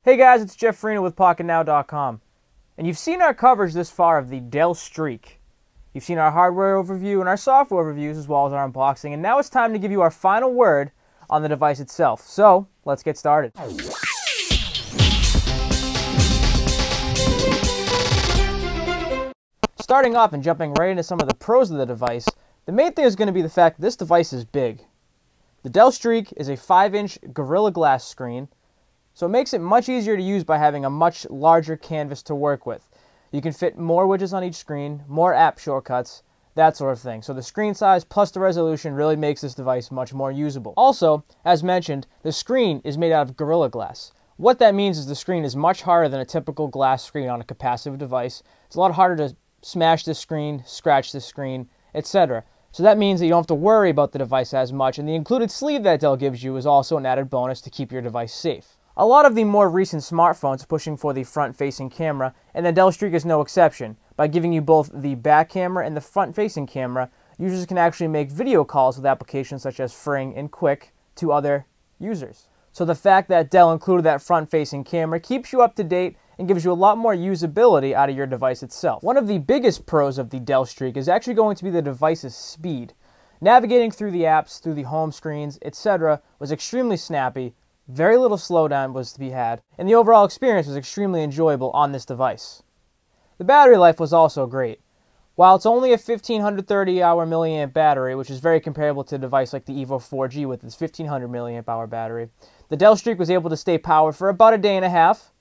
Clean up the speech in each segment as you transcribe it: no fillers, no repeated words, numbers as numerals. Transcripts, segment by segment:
Hey guys, it's Jeff Farina with Pocketnow.com, and you've seen our coverage this far of the Dell Streak. You've seen our hardware overview and our software reviews as well as our unboxing, and now it's time to give you our final word on the device itself. So, let's get started. Starting off and jumping right into some of the pros of the device, the main thing is going to be the fact that this device is big. The Dell Streak is a 5-inch Gorilla Glass screen, so it makes it much easier to use by having a much larger canvas to work with. You can fit more widgets on each screen, more app shortcuts, that sort of thing. So the screen size plus the resolution really makes this device much more usable. Also, as mentioned, the screen is made out of Gorilla Glass. What that means is the screen is much harder than a typical glass screen on a capacitive device. It's a lot harder to smash this screen, scratch this screen, etc. So that means that you don't have to worry about the device as much, and the included sleeve that Dell gives you is also an added bonus to keep your device safe. A lot of the more recent smartphones are pushing for the front-facing camera, and the Dell Streak is no exception. By giving you both the back camera and the front-facing camera, users can actually make video calls with applications such as Fring and Quick to other users. So the fact that Dell included that front-facing camera keeps you up to date and gives you a lot more usability out of your device itself. One of the biggest pros of the Dell Streak is actually going to be the device's speed. Navigating through the apps, through the home screens, etc. was extremely snappy. Very little slowdown was to be had, and the overall experience was extremely enjoyable on this device. The battery life was also great. While it's only a 1530-hour milliamp battery, which is very comparable to a device like the Evo 4G with its 1500 milliamp hour battery, the Dell Streak was able to stay powered for about a day and a half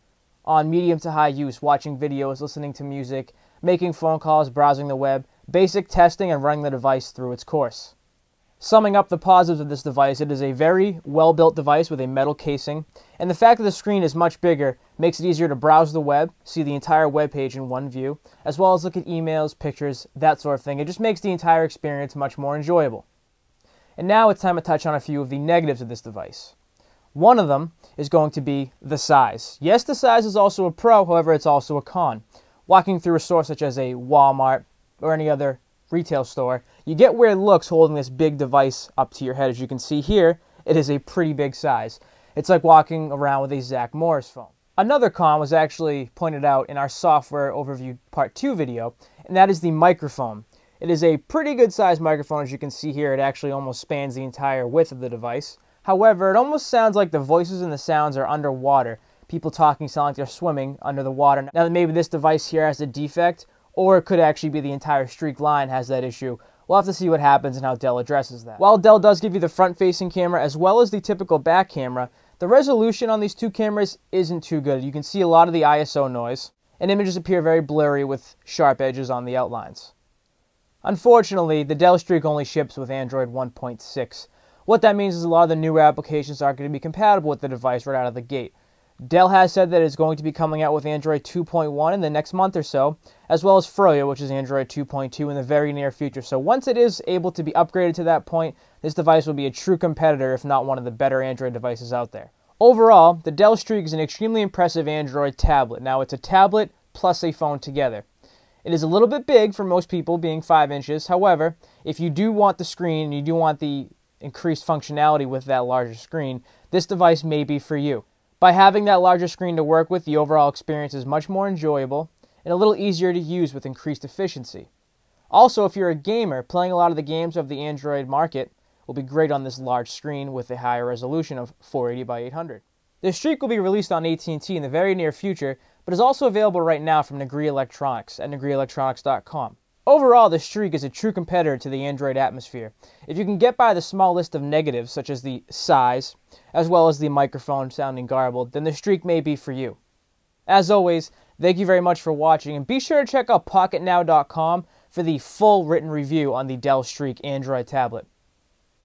on medium to high use, watching videos, listening to music, making phone calls, browsing the web, basic testing, and running the device through its course. Summing up the positives of this device, it is a very well-built device with a metal casing, and the fact that the screen is much bigger makes it easier to browse the web, see the entire web page in one view, as well as look at emails, pictures, that sort of thing. It just makes the entire experience much more enjoyable. And now it's time to touch on a few of the negatives of this device. One of them is going to be the size. Yes, the size is also a pro, however, it's also a con. Walking through a store such as a Walmart or any other retail store, you get weird looks holding this big device up to your head. As you can see here, it is a pretty big size. It's like walking around with a Zach Morris phone. Another con was actually pointed out in our software overview part 2 video, and that is the microphone. It is a pretty good sized microphone. As you can see here, it actually almost spans the entire width of the device. However, it almost sounds like the voices and the sounds are underwater. People talking sound like they're swimming under the water. Now that maybe this device here has a defect, or it could actually be the entire Streak line has that issue. We'll have to see what happens and how Dell addresses that. While Dell does give you the front-facing camera as well as the typical back camera, the resolution on these two cameras isn't too good. You can see a lot of the ISO noise, and images appear very blurry with sharp edges on the outlines. Unfortunately, the Dell Streak only ships with Android 1.6. What that means is a lot of the newer applications aren't going to be compatible with the device right out of the gate. Dell has said that it's going to be coming out with Android 2.1 in the next month or so, as well as Froyo, which is Android 2.2 in the very near future. So once it is able to be upgraded to that point, this device will be a true competitor, if not one of the better Android devices out there. Overall, the Dell Streak is an extremely impressive Android tablet. Now, it's a tablet plus a phone together. It is a little bit big for most people, being 5 inches. However, if you do want the screen and you do want the increased functionality with that larger screen, this device may be for you. By having that larger screen to work with, the overall experience is much more enjoyable and a little easier to use with increased efficiency. Also, if you're a gamer, playing a lot of the games of the Android market will be great on this large screen with a higher resolution of 480 by 800. The Streak will be released on AT&T in the very near future, but is also available right now from Negri Electronics at negrielectronics.com. Overall, the Streak is a true competitor to the Android atmosphere. If you can get by the small list of negatives, such as the size, as well as the microphone sounding garbled, then the Streak may be for you. As always, thank you very much for watching, and be sure to check out Pocketnow.com for the full written review on the Dell Streak Android tablet.